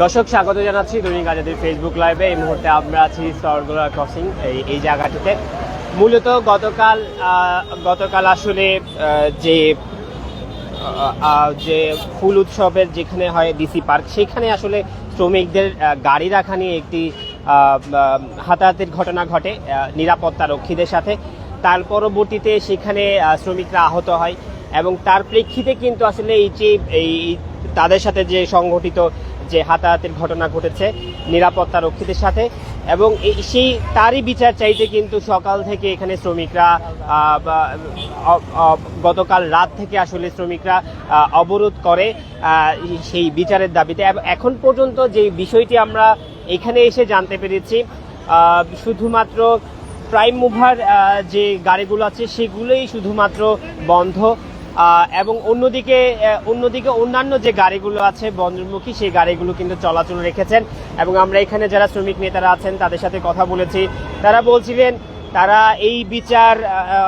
দর্শক স্বাগত জানাচ্ছি দৈনিক আজাদের ফেসবুক লাইভে। এই মুহূর্তে আমরা আছি শহরগোলা ক্রসিং এই জায়গাটিতে। মূলত গতকাল আসলে যে ফুল উৎসবের যেখানে হয় ডিসি পার্ক, সেখানে আসলে শ্রমিকদের গাড়ি রাখা নিয়ে একটি হাতাহাতির ঘটনা ঘটে নিরাপত্তা রক্ষীদের সাথে। তার পরবর্তীতে সেখানে শ্রমিকরা আহত হয় এবং তার প্রেক্ষিতে কিন্তু আসলে এই তাদের সাথে যে সংঘটিত যে হাতাহাতির ঘটনা ঘটেছে নিরাপত্তা রক্ষীদের সাথে, এবং সেই তারই বিচার চাইতে কিন্তু সকাল থেকে এখানে শ্রমিকরা গতকাল রাত থেকে আসলে শ্রমিকরা অবরোধ করে সেই বিচারের দাবিতে। এখন পর্যন্ত যে বিষয়টি আমরা এখানে এসে জানতে পেরেছি, শুধুমাত্র প্রাইম মুভার যে গাড়িগুলো আছে সেগুলোই শুধুমাত্র বন্ধ, এবং অন্যদিকে অন্যান্য যে গাড়িগুলো আছে বন্দরমুখী সেই গাড়িগুলো কিন্তু চলাচল রেখেছেন। এবং আমরা এখানে যারা শ্রমিক নেতারা আছেন তাদের সাথে কথা বলেছি, তারা বলছিলেন তারা এই বিচার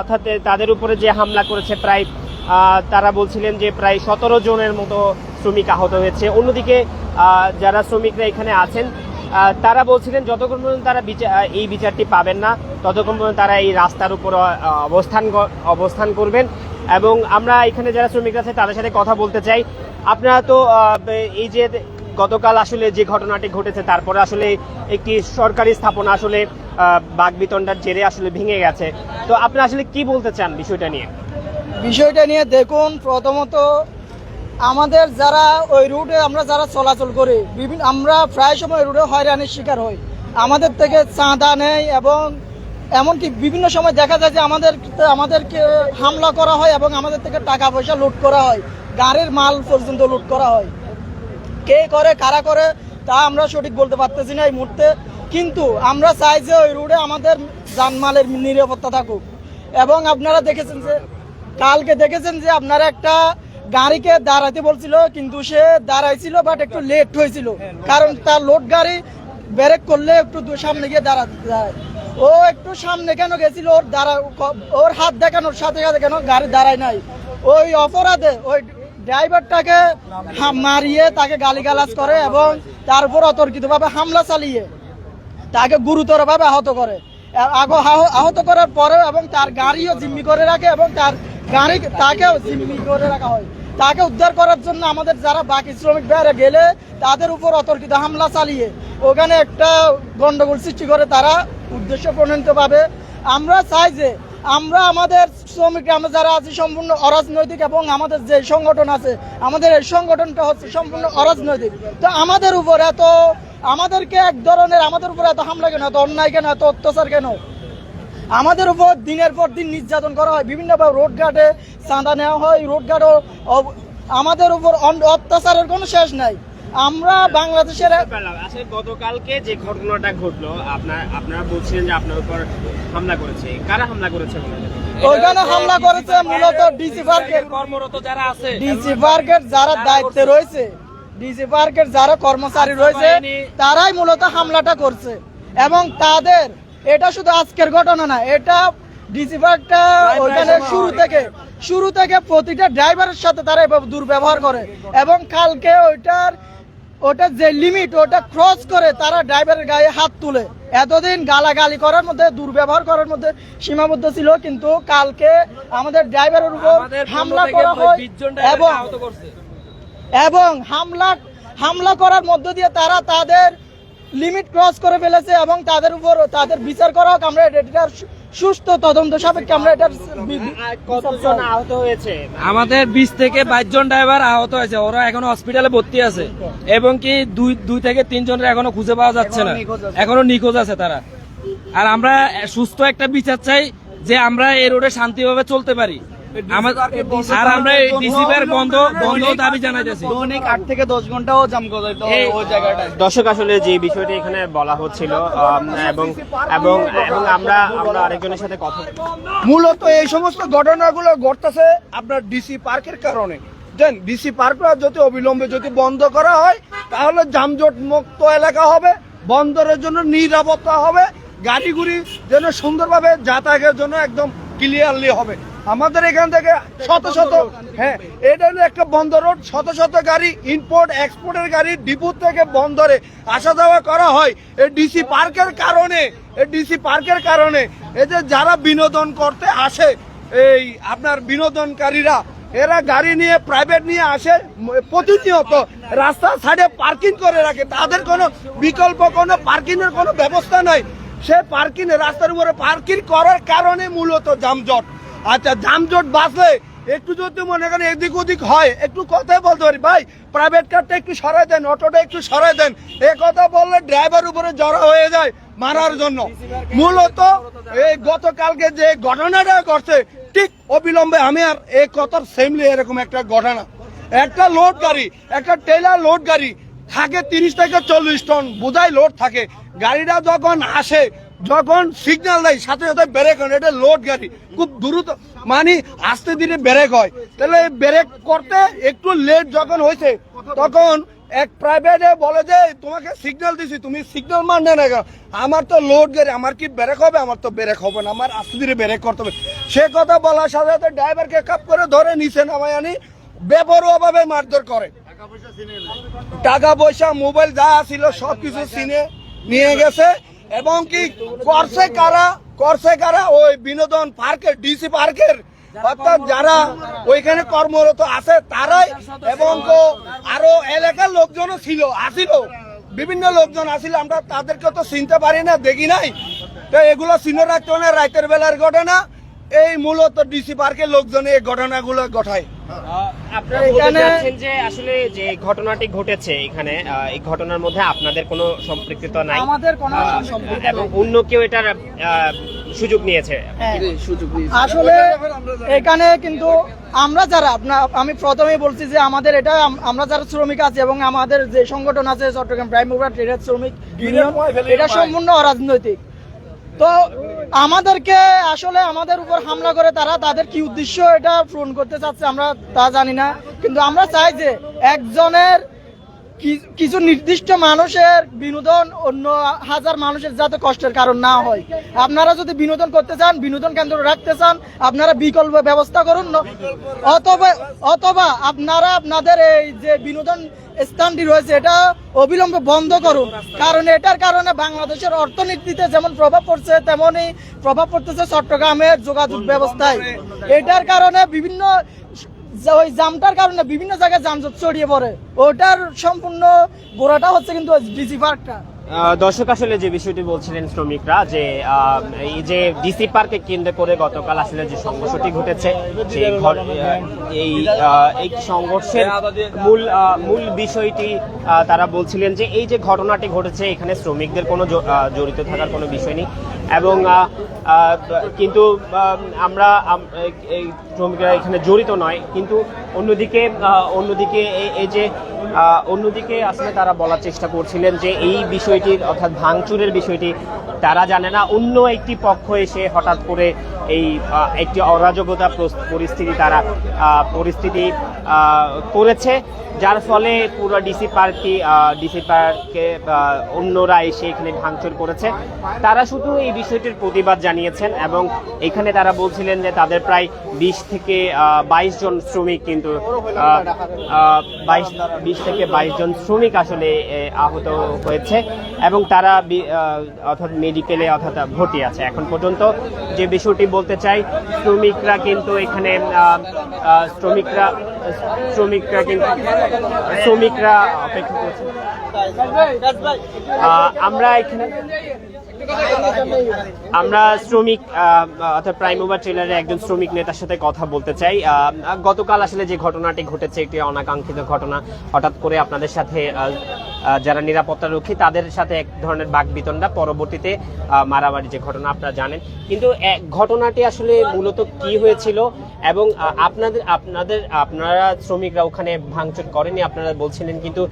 অর্থাৎ তাদের উপরে যে হামলা করেছে তারা বলছিলেন যে প্রায় 17 জনের মতো শ্রমিক আহত হয়েছে। অন্যদিকে যারা শ্রমিকরা এখানে আছেন তারা বলছিলেন যতক্ষণ পর্যন্ত তারা এই বিচারটি পাবেন না ততক্ষণ পর্যন্ত তারা এই রাস্তার উপর অবস্থান করবেন। এবং আমরা এখানে যারা শ্রমিক আছে তাদের সাথে কথা বলতে চাই। আপনারা তো এই যে গতকাল আসলে যে ঘটনাটি ঘটেছে, তারপরে আসলে একটি সরকারি স্থাপনা আসলে বাকবিতণ্ডার জেরে আসলে ভেঙে গেছে, তো আপনারা আসলে কি বলতে চান বিষয়টা নিয়ে? দেখুন, প্রথমত আমাদের যারা ওই রুটে আমরা যারা চলাচল করি, আমরা প্রায় সময় রুটে হয়রানির শিকার হই। আমাদের থেকে চাঁদা নেই এবং এমনকি বিভিন্ন সময় দেখা যায় যে আমাদেরকে হামলা করা হয় এবং আমাদের থেকে টাকা পয়সা লুট করা হয়, গাড়ির মাল পর্যন্ত লুট করা হয়। কে করে কারা করে তা আমরা সঠিক বলতে পারতেছি না এই মুহূর্তে, কিন্তু আমরা চাই যে ওই রুটে আমাদের জানমালের নিরাপত্তা থাকুক। এবং আপনারা কালকে দেখেছেন যে আপনারা একটা গাড়িকে দাঁড়াতে বলছিল, কিন্তু সে দাঁড়াইছিল বাট একটু লেট হয়েছিল, কারণ তার লোড গাড়ি ব্রেক করলে একটু সামনে গিয়ে দাঁড়ায়। ও একটু সামনে কেন গেছিল, ওর হাত দেখানোর সাথে সাথে কেন গাড়ি দাঁড়ায় নাই। ওই অপরাধে ওই ড্রাইভারটাকে মারিয়ে তাকে গালিগালাজ করে এবং তার উপর অতর্কিতভাবে হামলা চালিয়ে তাকে গুরুতরভাবে আহত করার পরেও এবং তার গাড়িও জিম্মি করে রাখে এবং তাকেও জিম্মি করে রাখা হয়। তাকে উদ্ধার করার জন্য আমাদের যারা বাকি শ্রমিক ভাইরা গেলে তাদের উপর অতর্কিত হামলা চালিয়ে ওখানে একটা গন্ডগোল সৃষ্টি করে তারা উদ্দেশ্য প্রণোদিতভাবে। আমরা চাই যে আমাদের শ্রমিক আমরা যারা আছি সম্পূর্ণ অরাজনৈতিক, এবং আমাদের যে সংগঠন আছে আমাদের এই সংগঠনটা হচ্ছে সম্পূর্ণ অরাজনৈতিক। তো আমাদের উপর এত হামলা কেন, এত অন্যায় কেন, এত অত্যাচার কেন? আমাদের উপর দিনের পর দিন নির্যাতন করা হয়, বিভিন্নভাবে রোডঘাটে চাঁদা নেওয়া হয়, রোডঘাটও আমাদের উপর অত্যাচারের কোনো শেষ নাই। আমরা বাংলাদেশের গতকালকে যে ঘটনাটা ঘটলো, আপনারা বলছিলেন যে আপনার উপর হামলা করেছে, কারা হামলা করেছে? ওইখানে হামলা করেছে মূলত ডিসি পার্কের কর্মরত যারা আছে, ডিসি পার্কের যারা দায়িত্বে রয়েছে, ডিসি পার্কের যারা কর্মচারী রয়েছে তারাই মূলত হামলাটা করছে। এবং তাদের এটা শুধু আজকের ঘটনা না, এটা ডিসি পার্কটা ওইখানে শুরু থেকে প্রতিটা ড্রাইভারের সাথে তারা এভাবে দুর্ব্যবহার করে এবং কালকে ওটা যে লিমিট ওটা ক্রস করে তারা ড্রাইভারের গায়ে হাত তুলে। এতদিন গালাগালি করার মধ্যে, দুর্ব্যবহার করার মধ্যে সীমাবদ্ধ ছিল, কিন্তু কালকে আমাদের ড্রাইভারের উপর হামলা করা হয় এবং হামলা করার মধ্য দিয়ে তারা তাদের লিমিট ক্রস করে ফেলেছে এবং তাদের উপর তাদের বিচার করা হোক। আমরা এটার সুস্থ তদন্ত সাপেক্ষে আমরা এটার কতজন আহত হয়েছে? আমাদের 20 থেকে 22 জন ড্রাইভার আহত হয়েছে, ওরা এখনো হসপিটালে ভর্তি আছে এবং কি 2 থেকে 3 জনের এখনো খুঁজে পাওয়া যাচ্ছে না, এখনো নিখোঁজ আছে তারা। আর আমরা সুস্থ একটা বিচার চাই যে আমরা এই রোডে শান্তিভাবে চলতে পারি। আর আমরা ডিসিপির বন্ধ দাবি জানাইতেছি। 8 থেকে 10 ঘন্টাও জাম করে ওই জায়গাটায়। দর্শক আসলে যে বিষয়টি এখানে বলা হচ্ছিল এবং আমরা আরেকজনের সাথে কথা, মূলত এই সমস্ত ঘটনাগুলো ঘটতেছে আপনার ডিসি পার্কের কারণে। ডিসি পার্কটা যদি অবিলম্বে বন্ধ করা হয় তাহলে যানজট মুক্ত এলাকা হবে, বন্দরের জন্য নিরাপত্তা হবে, গাড়িগুড়ি যেন সুন্দরভাবে যাতায়াতের জন্য একদম ক্লিয়ারলি হবে। আমাদের এখান থেকে শত শত, হ্যাঁ এটা হলো একটা বন্দর রোড, শত শত গাড়ি ইম্পোর্ট এক্সপোর্টের গাড়ি ডিপো থেকে বন্দরে আসা যাওয়া করা হয়। এই ডিসি পার্কের কারণে, এই যে যারা বিনোদন করতে আসে, এই আপনার বিনোদনকারীরা, এরা গাড়ি নিয়ে প্রাইভেট নিয়ে আসে, প্রতিনিয়ত রাস্তার সাইডে পার্কিং করে রাখে। তাদের কোনো বিকল্প কোনো পার্কিং এর কোনো ব্যবস্থা নাই। সে পার্কিং রাস্তার উপরে পার্কিং করার কারণে মূলত যানজট। আচ্ছা, যানজট বাঁচলে একটু যদি মনে করেন এদিক ওদিক হয়, একটু কথাই বলতে পারি, ভাই প্রাইভেট কারটা একটু সরাই দেন, অটোটা একটু সরাই দেন, এ কথা বললে ড্রাইভার উপরে জড়ো হয়ে যায় মারার জন্য। মূলত এই গতকালকে যে ঘটনাটা ঘটছে, ঠিক অবিলম্বে আমি আর এই কথার সেমলি এরকম একটা ঘটনা, একটা লোড গাড়ি, একটা ট্রেলার লোড গাড়ি থাকে 30 থেকে 40 টন বোঝাই লোড থাকে। গাড়িটা যখন আসে, যখন সিগন্যাল দেয় সাথে সাথে ব্রেক হয়। এটা লোড গাড়ি, খুব দ্রুত মানে আস্তে ধীরে ব্রেক হয়। তাহলে ব্রেক করতে একটু লেট যখন হয়েছে, তখন এক প্রাইভেটে বলে যে তোমাকে সিগন্যাল দিছি, তুমি সিগন্যাল মানে না কেন? আমার তো লোড গাড়ি, আমার কি ব্রেক হবে? আমার তো ব্রেক হবে না, আমার আস্তে ধীরে ব্রেক করতে হবে। সে কথা বলার সাথে সাথে ড্রাইভারকে কাপ করে ধরে নিচে নামায় আনি বেপরোয়া ভাবে মারধর করে। টাকা পয়সা মোবাইল যা ছিল সবকিছু সিনে নিয়ে গেছে। এবং কি করছে কারা? ওই বিনোদন পার্কের, ডিসি পার্কের, অর্থাৎ যারা ওইখানে কর্মরত আছে তারাই, এবং আরো এলাকার লোকজনও আসিল, বিভিন্ন লোকজন আসিল। আমরা তাদেরকে তো চিনতে পারি না, দেখি নাই, তো এগুলো চিনে রাখতে হবে না। রাতের বেলার ঘটনা, এই মূলত ডিসি পার্কের লোকজন এই ঘটনাগুলো ঘটায়। আপনারা বলতে চাচ্ছেন যে আসলে যে ঘটনাটি ঘটেছে এখানে, এই ঘটনার মধ্যে আপনাদের কোনো সম্পৃক্ততা নাই, আমাদের কোনো সম্পৃক্ততা এবং অন্য কেউ এটার সুযোগ নিয়েছে। আসলে এখানে কিন্তু আমরা যারা আমি প্রথমেই বলছি যে আমাদের এটা, আমরা যারা শ্রমিক আছে এবং আমাদের যে সংগঠন আছে চট্টগ্রাম প্রাইম মুভার ট্রেডার শ্রমিক ইউনিয়ন, এটা সম্পূর্ণ অরাজনৈতিক। তো আমাদেরকে আসলে আমাদের উপর হামলা করে তারা তাদের কি উদ্দেশ্য এটা পূরণ করতে চাচ্ছে আমরা তা জানি না, কিন্তু আমরা চাই যে একজনের কিছু নির্দিষ্ট মানুষের বিনোদন অন্য হাজার মানুষের যাতে কষ্টের কারণ না হয়। আপনারা যদি বিনোদন করতে চান, বিনোদন কেন্দ্র রাখতে চান, আপনারা বিকল্প ব্যবস্থা করুন, অথবা আপনারা আপনাদের এই যে বিনোদন স্থানটি রয়েছে এটা অবিলম্বে বন্ধ করুন। কারণ এটার কারণে বাংলাদেশের অর্থনীতিতে যেমন প্রভাব পড়ছে, তেমনই প্রভাব পড়তেছে চট্টগ্রামের যোগাযোগ ব্যবস্থায়। এটার কারণে বিভিন্ন ওই জামটার কারণে বিভিন্ন জায়গায় যানজট ছড়িয়ে পড়ে। ওটার সম্পূর্ণ গোড়াটা হচ্ছে কিন্তু ডিসি পার্কটা। দর্শক, আসলে যে বিষয়টি বলছিলেন শ্রমিকরা, যে এই যে ডিসি পার্কে কেন্দ্র করে গতকাল আসলে যে সংঘর্ষটি ঘটেছে, এই সংঘর্ষের মূল বিষয়টি তারা বলছিলেন যে এই যে ঘটনাটি ঘটেছে এখানে শ্রমিকদের কোনো জড়িত থাকার কোনো বিষয় নেই, এবং কিন্তু আমরা এই শ্রমিকরা এখানে জড়িত নয়। কিন্তু অন্যদিকে এই যে অন্যদিকে আসলে তারা বলার চেষ্টা করছিলেন যে এই বিষয়টির, অর্থাৎ ভাঙচুরের বিষয়টি তারা জানে না, অন্য একটি পক্ষ এসে হঠাৎ করে এই একটি অরাজকতা পরিস্থিতি করেছে, যার ফলে পুরো ডিসি পার্কে অন্যরা এসে এখানে ভাঙচুর করেছে। তারা শুধু এই বিষয়টির প্রতিবাদ জানিয়েছেন, এবং এখানে তারা বলছিলেন যে তাদের প্রায় 20 থেকে 22 জন শ্রমিক, কিন্তু 20 থেকে 22 জন শ্রমিক আসলে আহত হয়েছে, এবং তারা অর্থাৎ মেডিকেলে ভর্তি আছে। এখন পর্যন্ত যে বিষয়টি বলতে চাই, শ্রমিকরা কিন্তু এখানে শ্রমিকরা অপেক্ষা করছেন। আমরা শ্রমিক অর্থাৎ প্রাইম মুভার ট্রেলারের একজন শ্রমিক নেতার সাথে কথা বলতে চাই। গতকাল আসলে যে ঘটনাটি ঘটেছে একটি অনাকাঙ্ক্ষিত ঘটনা, হঠাৎ করে আপনাদের সাথে যারা নিরাপত্তা রক্ষী তাদের সাথে এক ধরনের বাকবিতণ্ডা, পরবর্তীতে মারামারি যে ঘটনা আপনারা জানেন। কিন্তু ঘটনাটি আসলে মূলত কি হয়েছিল, এবং আপনারা শ্রমিকরা ওখানে ভাঙচুর করেনি আপনারা বলছিলেন, কিন্তু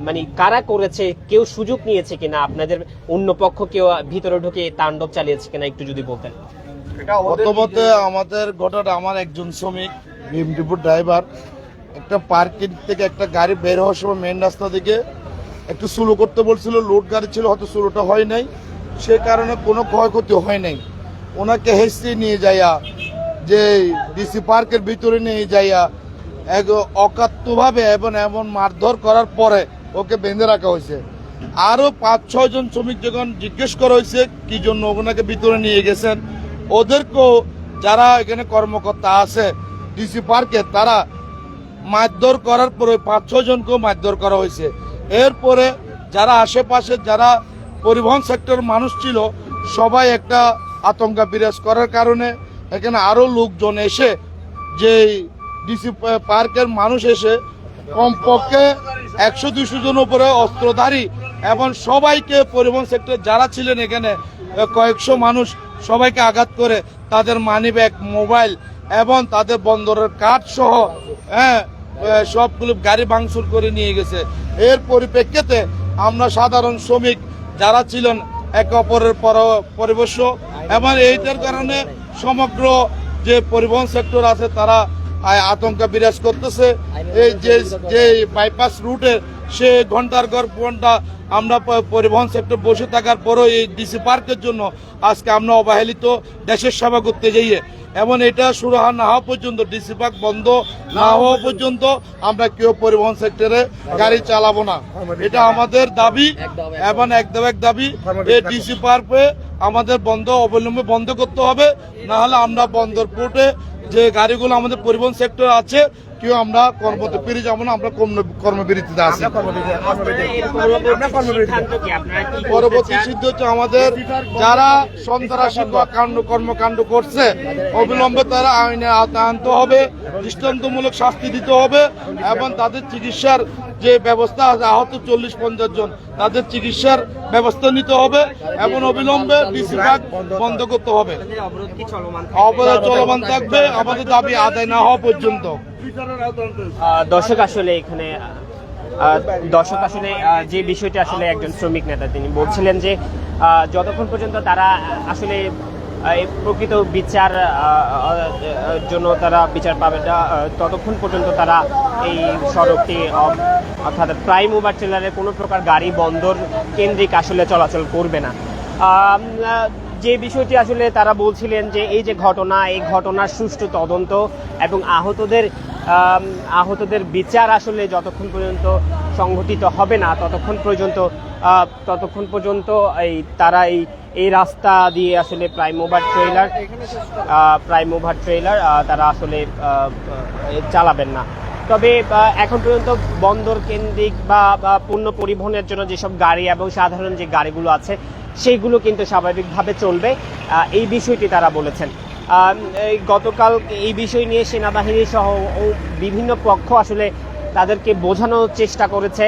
মানে কারা করেছে, কেউ সুযোগ নিয়েছে কিনা, আপনাদের অন্য পক্ষ কেউ ভিতরে ঢুকে তাণ্ডব চালিয়েছে কিনা একটু যদি বলতেন। প্রথমত আমাদের ঘটনা, আমার একজন শ্রমিক ডিপো ড্রাইভার একটা পার্কিং থেকে একটা গাড়ি বের হওয়ার সময় মেন রাস্তা থেকে একটু স্লো করতে বলছিল, লোড গাড়ি ছিল, হয়তো স্লোটা হয় নাই, সে কারণে কোনো ক্ষয়ক্ষতি হয় নাই। ওনাকে হেসে নিয়ে যাইয়া যে ডিসি পার্কের ভিতরে নিয়ে যাইয়া এক অকাত্যভাবে এবং এমন মারধর করার পরে ওকে বেঁধে রাখা হয়েছে। আরো 5-6 জন শ্রমিক যখন জিজ্ঞেস করা হয়েছে কি জন্য ওনাকে ভিতরে নিয়ে গেছেন, ওদেরকেও যারা এখানে কর্মকর্তা আছে ডিসি পার্কে তারা মারধর করার পরে 5-6 জনকেও মারধর করা হয়েছে। এরপরে যারা আশেপাশে যারা পরিবহন সেক্টর মানুষ ছিল সবাই একটা আতঙ্ক বিরাজ করার কারণে এখানে আরো লোকজন এসে যে ডিসি পার্কের মানুষ এসে কমপক্ষে 100-200 জন উপরে অস্ত্রধারী এবং সবাইকে পরিবহন সেক্টর যারা ছিলেন এখানে কয়েকশো মানুষ সবাইকে আঘাত করে তাদের মানিব্যাগ, মোবাইল এবং তাদের বন্দরের কার্ড সহ সবগুলো গাড়ি ভাঙচুর করে নিয়ে গেছে। এর পরিপ্রেক্ষিতে আমরা সাধারণ শ্রমিক যারা ছিলেন একে অপরের পরিবেশ এবং এইটার কারণে সমগ্র যে পরিবহন সেক্টর আছে তারা আতঙ্ক বিরাজ করতেছে। এই যে বাইপাস রুটে সে ঘন্টার পর ঘন্টা আমরা পরিবহন সেক্টর বসে থাকার পরও এই ডিসি পার্কের জন্য আজকে আমরা অবহেলিত দেশের সেবা করতে যাইয়ে এবং এটা সুরাহা না হওয়া পর্যন্ত ডিসি পার্ক বন্ধ না হওয়া পর্যন্ত আমরা কেউ পরিবহন সেক্টরে গাড়ি চালাবো না। এটা আমাদের দাবি এবং এক দাবি এই ডিসি পার্কে আমাদের বন্ধ অবলম্বে বন্ধ করতে হবে, না হলে আমরা বন্দর পোর্টে যে গাড়িগুলো আমাদের পরিবহন সেক্টর আছে কেউ আমরা কর্মতে ফিরে যাবো না, আমরা কর্মবিরতিতে আছি। পরবর্তী সিদ্ধ হচ্ছে আমাদের যারা সন্ত্রাসী কর্মকাণ্ড করছে অবিলম্বে তারা আইনে আওতায় আনতে হবে, দৃষ্টান্তমূলক শাস্তি দিতে হবে এবং তাদের চিকিৎসার যে ব্যবস্থা আছে আহত 40-50 জন তাদের চিকিৎসার ব্যবস্থা নিতে হবে এবং অবিলম্বে ডিসি পার্ক বন্ধ করতে হবে। অবরোধ চলমান থাকবে আমাদের দাবি আদায় না হওয়া পর্যন্ত। দর্শক আসলে এখানে যে বিষয়টি আসলে একজন শ্রমিক নেতা তিনি বলছিলেন যে যতক্ষণ পর্যন্ত তারা আসলে প্রকৃত বিচার জন্য তারা বিচার পাবে না ততক্ষণ পর্যন্ত তারা এই সড়কটি অর্থাৎ প্রাইম ওভার ট্রেলারের কোনো প্রকার গাড়ি বন্দর কেন্দ্রিক আসলে চলাচল করবে না। যে বিষয়টি আসলে তারা বলছিলেন যে এই যে ঘটনা, এই ঘটনার সুষ্ঠু তদন্ত এবং আহতদের বিচার আসলে যতক্ষণ পর্যন্ত সংঘটিত হবে না ততক্ষণ পর্যন্ত তারা এই রাস্তা দিয়ে আসলে প্রাইম ওভার ট্রেলার তারা আসলে চালাবেন না। তবে এখন পর্যন্ত বন্দর কেন্দ্রিক বা পণ্য পরিবহনের জন্য যেসব গাড়ি এবং সাধারণ যে গাড়িগুলো আছে সেইগুলো কিন্তু স্বাভাবিকভাবে চলবে, এই বিষয়টি তারা বলেছেন। গতকাল এই বিষয় নিয়ে সেনাবাহিনী সহ বিভিন্ন পক্ষ আসলে তাদেরকে বোঝানোর চেষ্টা করেছে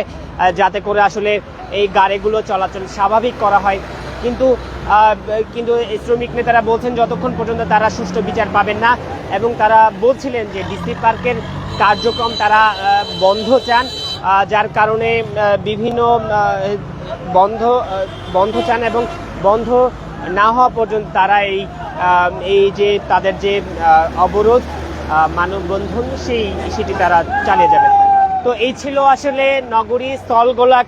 যাতে করে আসলে এই গাড়িগুলো চলাচল স্বাভাবিক করা হয়, কিন্তু শ্রমিক নেতারা বলছেন যতক্ষণ পর্যন্ত তারা সুষ্ঠু বিচার পাবেন না এবং তারা বলছিলেন যে ডিসি পার্কের কার্যক্রম তারা বন্ধ চান, যার কারণে বিভিন্ন বন্ধ চান এবং বন্ধ না হওয়া পর্যন্ত তারা এই যে তাদের যে অবরোধ মানববন্ধন সেটি তারা চালিয়ে যাবেন। তো এই ছিল আসলে নগরী স্থলগোলা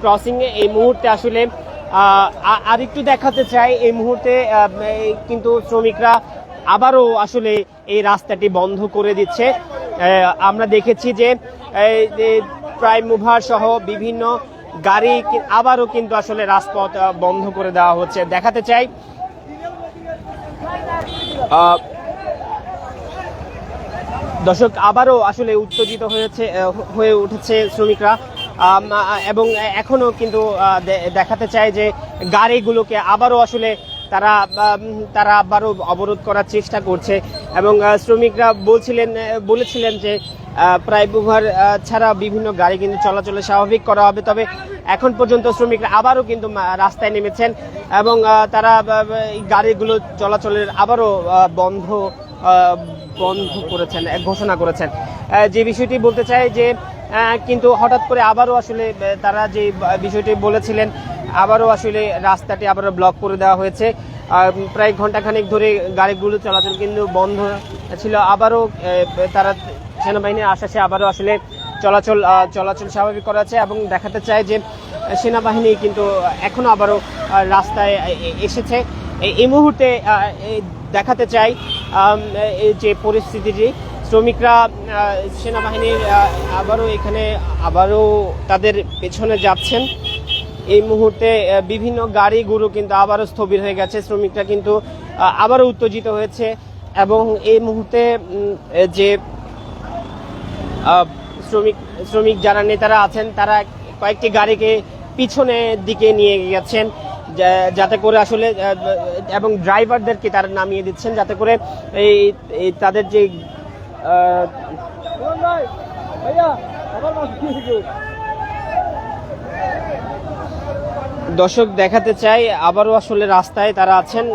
ক্রসিং এই মুহূর্তে আসলে আর একটু দেখাতে চাই এই মুহূর্তে কিন্তু শ্রমিকরা আবারও আসলে এই রাস্তাটি বন্ধ করে দিচ্ছে। আমরা দেখেছি যে প্রাইম মুভার সহ বিভিন্ন গাড়ি আবারও কিন্তু আসলে রাজপথ বন্ধ করে দেওয়া হচ্ছে। দেখাতে চাই দর্শক আবারও আসলে উত্তেজিত হয়ে উঠেছে শ্রমিকরা এবং এখনো কিন্তু দেখাতে চাই যে গাড়িগুলোকে আবারও আসলে তারা আবারও অবরোধ করার চেষ্টা করছে এবং শ্রমিকরা বলেছিলেন যে প্রাইম মুভার ছাড়া বিভিন্ন গাড়ি কিন্তু চলাচলে স্বাভাবিক করা হবে। তবে এখন পর্যন্ত শ্রমিকরা আবারও কিন্তু রাস্তায় নেমেছেন এবং তারা গাড়িগুলো চলাচলের আবারও বন্ধ করেছেন, ঘোষণা করেছেন। যে বিষয়টি বলতে চাই যে কিন্তু হঠাৎ করে আবারও আসলে তারা যে বিষয়টি বলেছিলেন আবারও আসলে রাস্তাটি আবারও ব্লক করে দেওয়া হয়েছে। প্রায় ঘন্টাখানেক ধরে গাড়িগুলো চলাচল কিন্তু বন্ধ ছিল, আবারও তারা সেনাবাহিনীর আশ্বাসে আবারও আসলে চলাচল স্বাভাবিক করা আছে এবং দেখাতে চায় যে সেনাবাহিনী কিন্তু এখনো আবারও রাস্তায় এসেছে। এই মুহূর্তে দেখাতে চাই এই যে পরিস্থিতিটি, শ্রমিকরা সেনাবাহিনীর আবারও তাদের পেছনে যাচ্ছেন। এই মুহূর্তে বিভিন্ন গাড়িগুলো কিন্তু আবারও স্থবির হয়ে গেছে, শ্রমিকরা কিন্তু আবারও উত্তেজিত হয়েছে এবং এই মুহূর্তে যে শ্রমিক যারা নেতারা আছেন তারা কয়েকটি গাড়িকে পিছনের দিকে নিয়ে গেছেন যাতে করে আসলে এবং ড্রাইভারদেরকে তারা নামিয়ে দিচ্ছেন যাতে করে এই তাদের যে দর্শক দেখাতে চাই আবারও আসলে রাস্তায় তারা আছেন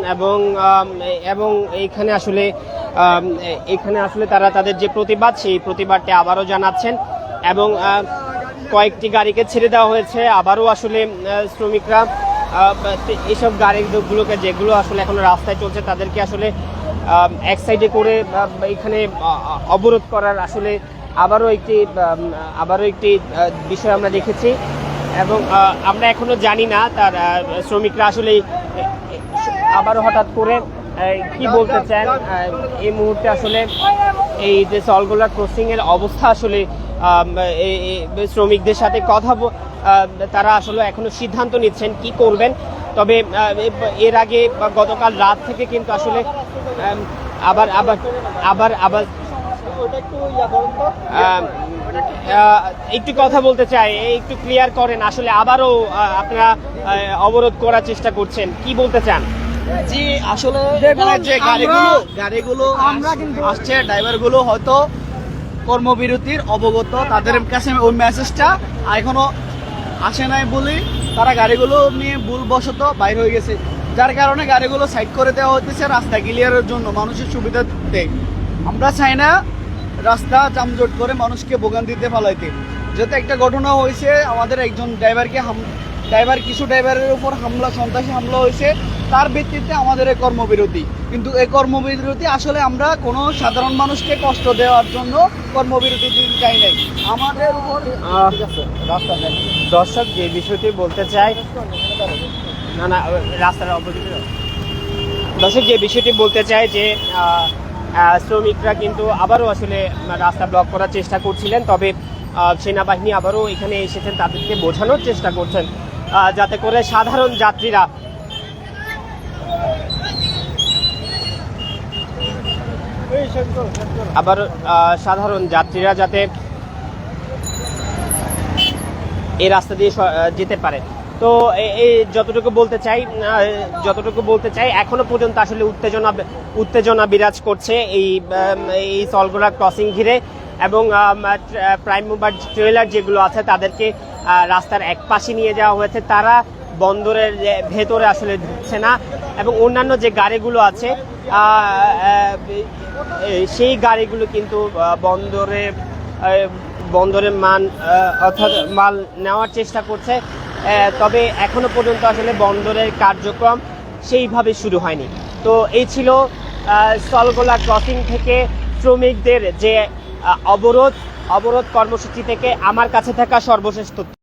এবং এইখানে আসলে তারা তাদের যে প্রতিবাদ সেই প্রতিবাদটি আবারও জানাচ্ছেন এবং কয়েকটি গাড়িকে ছেড়ে দেওয়া হয়েছে। আবারও আসলে শ্রমিকরা এইসব গাড়িগুলোকে যেগুলো আসলে এখনো রাস্তায় চলছে তাদেরকে আসলে এক সাইডে করে এখানে অবরোধ করার আসলে আবারও একটি বিষয় আমরা দেখেছি এবং আমরা এখনো জানি না তার শ্রমিকরা আসলে আবারও হঠাৎ করে কি বলতে চান। এই মুহূর্তে আসলে এই যে সলগোলা ক্রসিং এর অবস্থা আসলে শ্রমিকদের সাথে তারা আসলে এখনো সিদ্ধান্ত নিচ্ছেন কি করবেন। তবে এর আগে গতকাল রাত থেকে কিন্তু আসলে আবার একটু কথা বলতে চাই, একটু ক্লিয়ার করেন আসলে আবারও আপনারা অবরোধ করার চেষ্টা করছেন, কি বলতে চান? জি আসলে এখানে যে গাড়িগুলো আসছে ড্রাইভারগুলো হয়তো কর্মবিরতির অবগত, তাদের কাছে ওই মেসেজটা এখনো আসে নাই বলে তারা গাড়িগুলো নিয়ে ভুলবশত বাইর হয়ে গেছে, যার কারণে গাড়িগুলো সাইড করে দেওয়া হতেছে রাস্তা ক্লিয়ারের জন্য, মানুষের সুবিধাতে। আমরা চাই না রাস্তা জামজট করে মানুষকে ভোগান্তিতে ফেলাইতে। যেহেতু একটা ঘটনা হয়েছে, আমাদের একজন কিছু ড্রাইভারের উপর সন্ত্রাসী হামলা হয়েছে, তার ভিত্তিতে আমাদের এই কর্মবিরতি। কিন্তু এই কর্মবিরতি আসলে আমরা কোনো সাধারণ মানুষকে কষ্ট দেওয়ার জন্য কর্মবিরতি চাই নাই আমাদের উপর। দর্শক যে বিষয়টি বলতে চাই রাস্তার অপোজিটে দর্শক যে বিষয়টি বলতে চাই যে শ্রমিকরা কিন্তু আবারও আসলে রাস্তা ব্লক করার চেষ্টা করছিলেন, তবে সেনাবাহিনী আবারও এখানে এসেছেন, তাদেরকে বোঝানোর চেষ্টা করছেন যাতে করে সাধারণ যাত্রীরা যাতে এই রাস্তা দিয়ে যেতে পারে। তো এই যতটুকু বলতে চাই এখনো পর্যন্ত আসলে উত্তেজনা বিরাজ করছে এই সলগোলা ক্রসিং ঘিরে এবং প্রাইম মুভার ট্রেলার যেগুলো আছে তাদেরকে রাস্তার এক পাশে নিয়ে যাওয়া হয়েছে, তারা বন্দরের ভেতরে আসলে ঢুকছে না এবং অন্যান্য যে গাড়িগুলো আছে সেই গাড়িগুলো কিন্তু বন্দরে মাল নেওয়ার চেষ্টা করছে, তবে এখনো পর্যন্ত আসলে বন্দরের কার্যক্রম সেইভাবে শুরু হয়নি। তো এই ছিল সলগোলা ক্রসিং থেকে শ্রমিকদের যে অবরোধ কর্মসূচি থেকে আমার কাছে থাকা সর্বশেষ তথ্য।